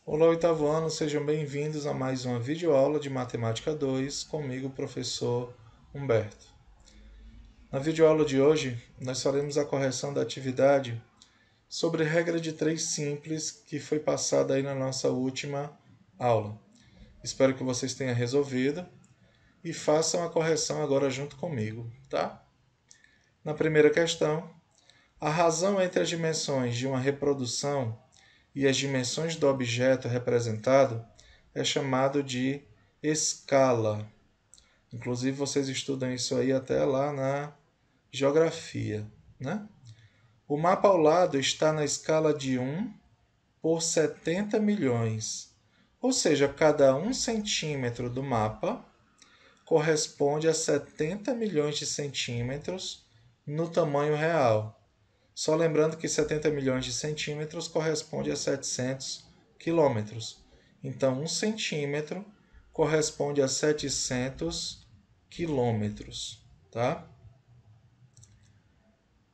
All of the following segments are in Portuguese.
Olá, oitavo ano, sejam bem-vindos a mais uma videoaula de Matemática 2, comigo, professor Humberto. Na videoaula de hoje, nós faremos a correção da atividade sobre regra de 3 simples que foi passada aí na nossa última aula. Espero que vocês tenham resolvido e façam a correção agora junto comigo, tá? Na primeira questão, a razão entre as dimensões de uma reprodução e as dimensões do objeto representado é chamado de escala. Inclusive, vocês estudam isso aí até lá na geografia, né? O mapa ao lado está na escala de 1 por 70 milhões. Ou seja, cada 1 centímetro do mapa corresponde a 70 milhões de centímetros no tamanho real. Só lembrando que 70 milhões de centímetros corresponde a 700 quilômetros. Então, 1 centímetro corresponde a 700 quilômetros. Tá?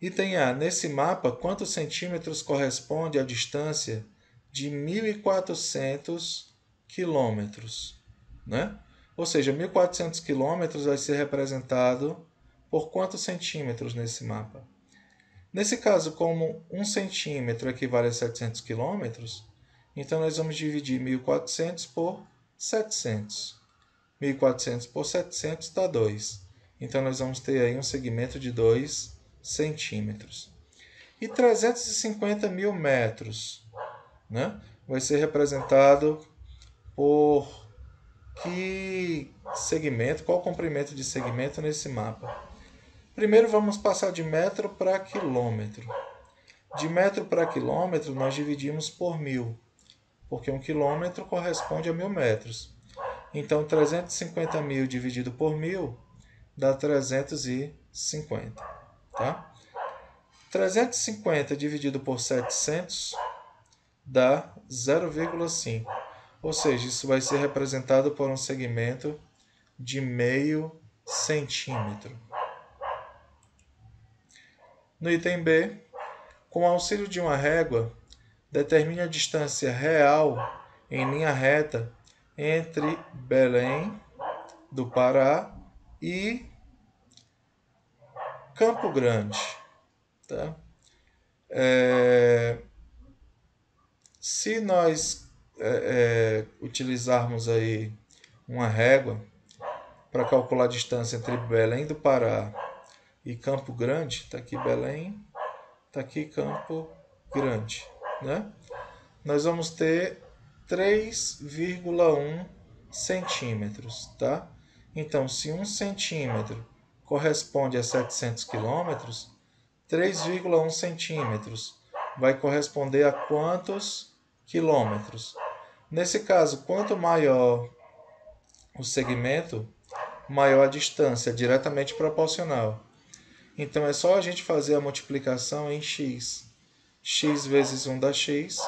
Item A. Nesse mapa, quantos centímetros corresponde à distância de 1.400 quilômetros? Né? Ou seja, 1.400 quilômetros vai ser representado por quantos centímetros nesse mapa? Nesse caso, como 1 centímetro equivale a 700 quilômetros, então nós vamos dividir 1.400 por 700. 1.400 por 700 dá 2. Então nós vamos ter aí um segmento de 2 centímetros. E 350 mil metros, né? Vai ser representado por que segmento, qual o comprimento de segmento nesse mapa? Primeiro vamos passar de metro para quilômetro. De metro para quilômetro nós dividimos por 1.000, porque 1 quilômetro corresponde a 1.000 metros. Então 350 mil dividido por 1.000 dá 350. Tá? 350 dividido por 700 dá 0,5. Ou seja, isso vai ser representado por um segmento de meio centímetro. No item B, com o auxílio de uma régua, determine a distância real em linha reta entre Belém do Pará e Campo Grande. Tá? Se nós utilizarmos aí uma régua para calcular a distância entre Belém do Pará e Campo Grande, está aqui Belém, está aqui Campo Grande, né? Nós vamos ter 3,1 centímetros, tá? Então, se 1 centímetro corresponde a 700 quilômetros, 3,1 centímetros vai corresponder a quantos quilômetros? Nesse caso, quanto maior o segmento, maior a distância, diretamente proporcional. Então, é só a gente fazer a multiplicação em x. X vezes 1 dá x.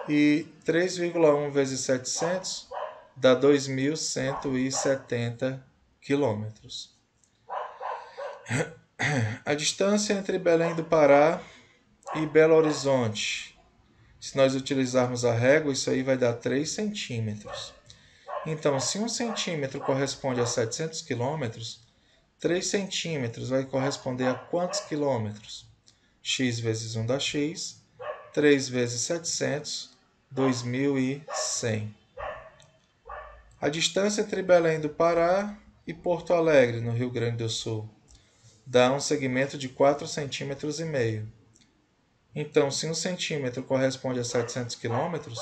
E 3,1 vezes 700 dá 2.170 quilômetros. A distância entre Belém do Pará e Belo Horizonte. Se nós utilizarmos a régua, isso aí vai dar 3 centímetros. Então, se 1 centímetro corresponde a 700 quilômetros, 3 centímetros vai corresponder a quantos quilômetros? X vezes 1 dá x, 3 vezes 700, 2.100. A distância entre Belém do Pará e Porto Alegre, no Rio Grande do Sul, dá um segmento de 4,5 centímetros. Então, se 1 centímetro corresponde a 700 quilômetros,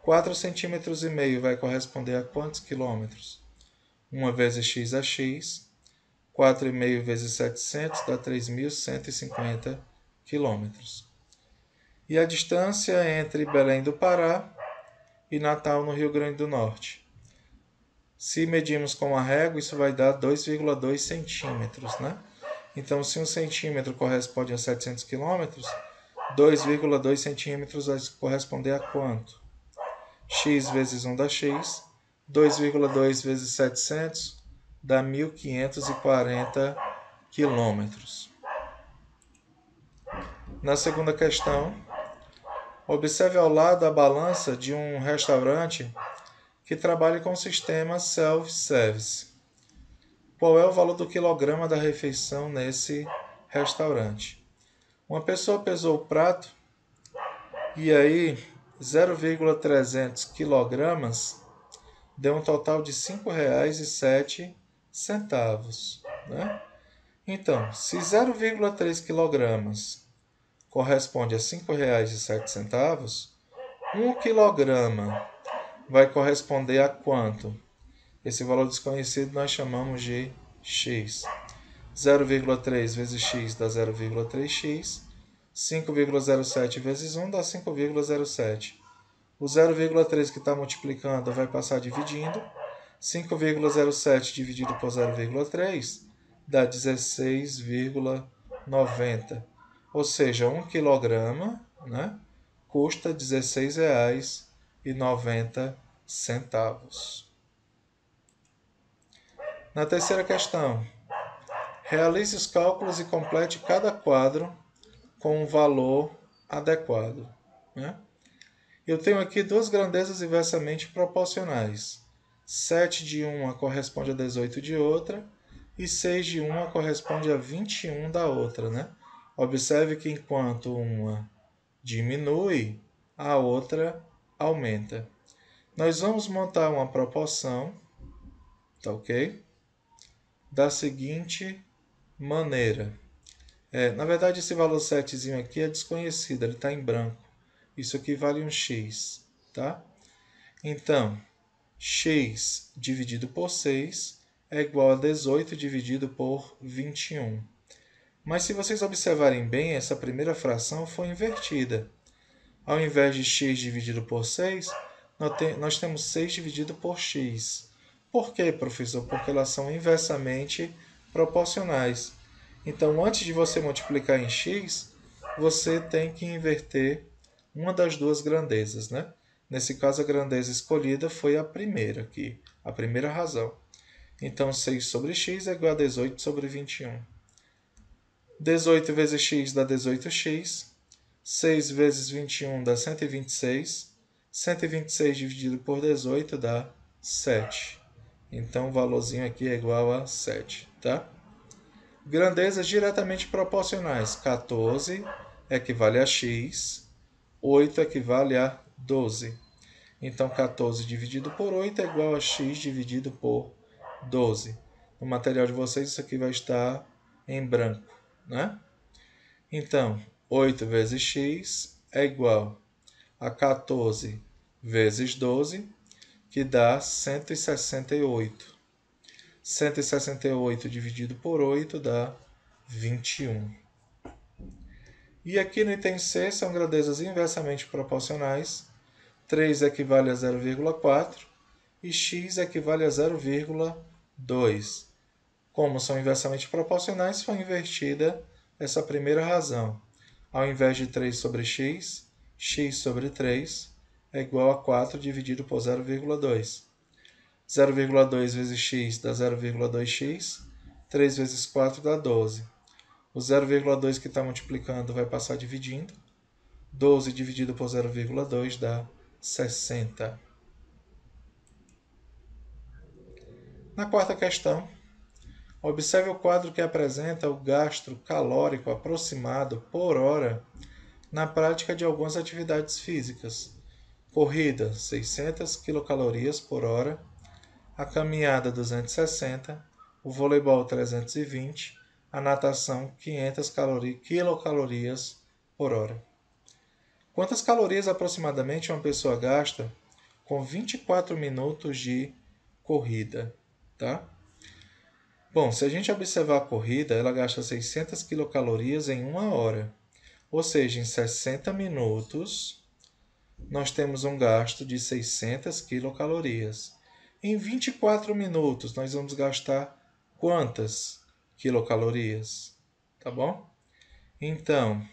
4,5 centímetros vai corresponder a quantos quilômetros? 1 vezes x é x, 4,5 vezes 700 dá 3.150 quilômetros. E a distância entre Belém do Pará e Natal, no Rio Grande do Norte. Se medirmos com a régua, isso vai dar 2,2 centímetros, né? Então, se 1 centímetro corresponde a 700 quilômetros, 2,2 centímetros vai corresponder a quanto? X vezes 1 dá x, 2,2 vezes 700 dá 1.540 quilômetros. Na segunda questão, Observe ao lado a balança de um restaurante que trabalha com o sistema self-service. Qual é o valor do quilograma da refeição nesse restaurante? Uma pessoa pesou o prato e aí 0,300 quilogramas deu um total de R$ 5,07, né? Então, se 0,3 quilogramas corresponde a R$ 5,07, 1 quilograma vai corresponder a quanto? Esse valor desconhecido nós chamamos de x. 0,3 vezes x dá 0,3x. 5,07 vezes 1 dá 5,07. O 0,3 que está multiplicando vai passar dividindo. 5,07 dividido por 0,3 dá 16,90. Ou seja, 1 quilograma, né, custa R$ 16,90. Na terceira questão, realize os cálculos e complete cada quadro com um valor adequado, né? Eu tenho aqui duas grandezas inversamente proporcionais. 7 de uma corresponde a 18 de outra e 6 de uma corresponde a 21 da outra, né? Observe que enquanto uma diminui, a outra aumenta. Nós vamos montar uma proporção, tá ok? Da seguinte maneira. Na verdade, esse valor 7 aqui é desconhecido, ele está em branco. Isso aqui vale um x, tá? Então, x dividido por 6 é igual a 18 dividido por 21. Mas se vocês observarem bem, essa primeira fração foi invertida. Ao invés de x dividido por 6, nós temos 6 dividido por x. Por quê, professor? Porque elas são inversamente proporcionais. Então, antes de você multiplicar em x, você tem que inverter uma das duas grandezas, né? Nesse caso, a grandeza escolhida foi a primeira aqui, a primeira razão. Então, 6 sobre x é igual a 18 sobre 21. 18 vezes x dá 18x. 6 vezes 21 dá 126. 126 dividido por 18 dá 7. Então, o valorzinho aqui é igual a 7, tá? Grandezas diretamente proporcionais. 14 equivale a x. 8 equivale a 12. Então, 14 dividido por 8 é igual a x dividido por 12. No material de vocês, isso aqui vai estar em branco, né? Então, 8 vezes x é igual a 14 vezes 12, que dá 168. 168 dividido por 8 dá 21. E aqui no item C são grandezas inversamente proporcionais. 3 equivale a 0,4 e x equivale a 0,2. Como são inversamente proporcionais, foi invertida essa primeira razão. Ao invés de 3 sobre x, x sobre 3 é igual a 4 dividido por 0,2. 0,2 vezes x dá 0,2x. 3 vezes 4 dá 12. O 0,2 que está multiplicando vai passar dividindo. 12 dividido por 0,2 dá 60. Na quarta questão, observe o quadro que apresenta o gasto calórico aproximado por hora na prática de algumas atividades físicas. Corrida, 600 quilocalorias por hora. A caminhada, 260. O voleibol, 320. A natação, 500 quilocalorias por hora. Quantas calorias aproximadamente uma pessoa gasta com 24 minutos de corrida, tá? Bom, se a gente observar a corrida, ela gasta 600 quilocalorias em 1 hora. Ou seja, em 60 minutos, nós temos um gasto de 600 quilocalorias. Em 24 minutos, nós vamos gastar quantas quilocalorias? Tá bom? Então,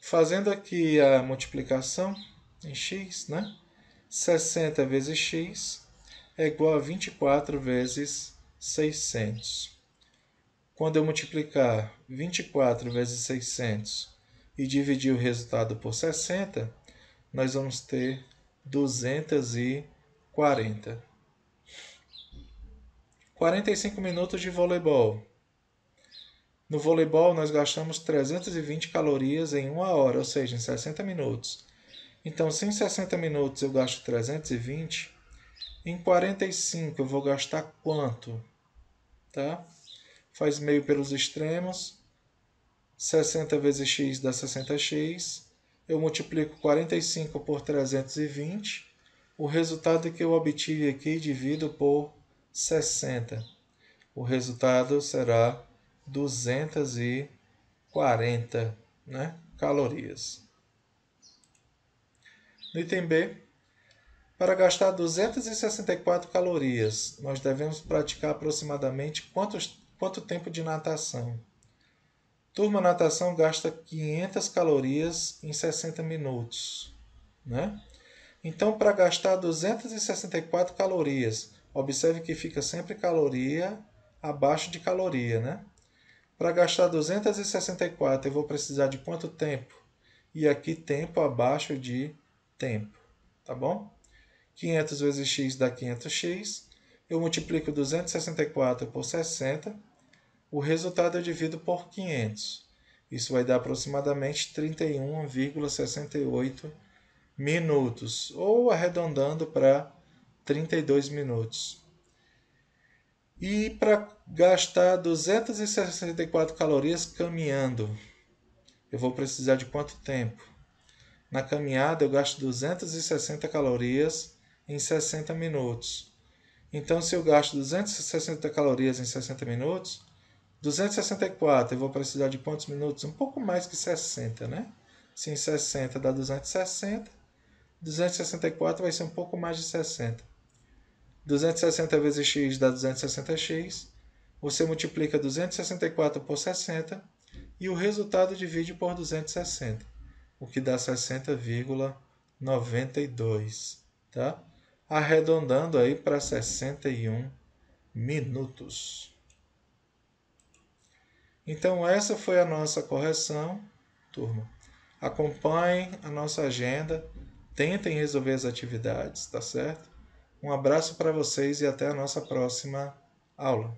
fazendo aqui a multiplicação em x, né? 60 vezes x é igual a 24 vezes 600. quando eu multiplicar 24 vezes 600 e dividir o resultado por 60, nós vamos ter 240. 45 minutos de voleibol. No voleibol, nós gastamos 320 calorias em 1 hora, ou seja, em 60 minutos. Então, se em 60 minutos eu gasto 320, em 45 eu vou gastar quanto? Tá? Faz meio pelos extremos. 60 vezes x dá 60x. Eu multiplico 45 por 320. O resultado que eu obtive aqui divido por 60. O resultado será 240, né, calorias. No item B, para gastar 264 calorias, nós devemos praticar aproximadamente quanto tempo de natação? Turma, natação gasta 500 calorias em 60 minutos, né? Então, para gastar 264 calorias, observe que fica sempre caloria abaixo de caloria, né? Para gastar 264, eu vou precisar de quanto tempo? E aqui, tempo abaixo de tempo, tá bom? 500 vezes x dá 500x. Eu multiplico 264 por 60. O resultado eu divido por 500. Isso vai dar aproximadamente 31,68 minutos, ou arredondando para 32 minutos. E para gastar 264 calorias caminhando, eu vou precisar de quanto tempo? Na caminhada eu gasto 260 calorias em 60 minutos. Então, se eu gasto 260 calorias em 60 minutos, 264 eu vou precisar de quantos minutos? Um pouco mais que 60, né? Se em 60 dá 260, 264 vai ser um pouco mais de 60. 260 vezes x dá 260x. Você multiplica 264 por 60 e o resultado divide por 260, o que dá 60,92, tá? Arredondando aí para 61 minutos. Então essa foi a nossa correção, turma. Acompanhem a nossa agenda, tentem resolver as atividades, tá certo? Um abraço para vocês e até a nossa próxima aula.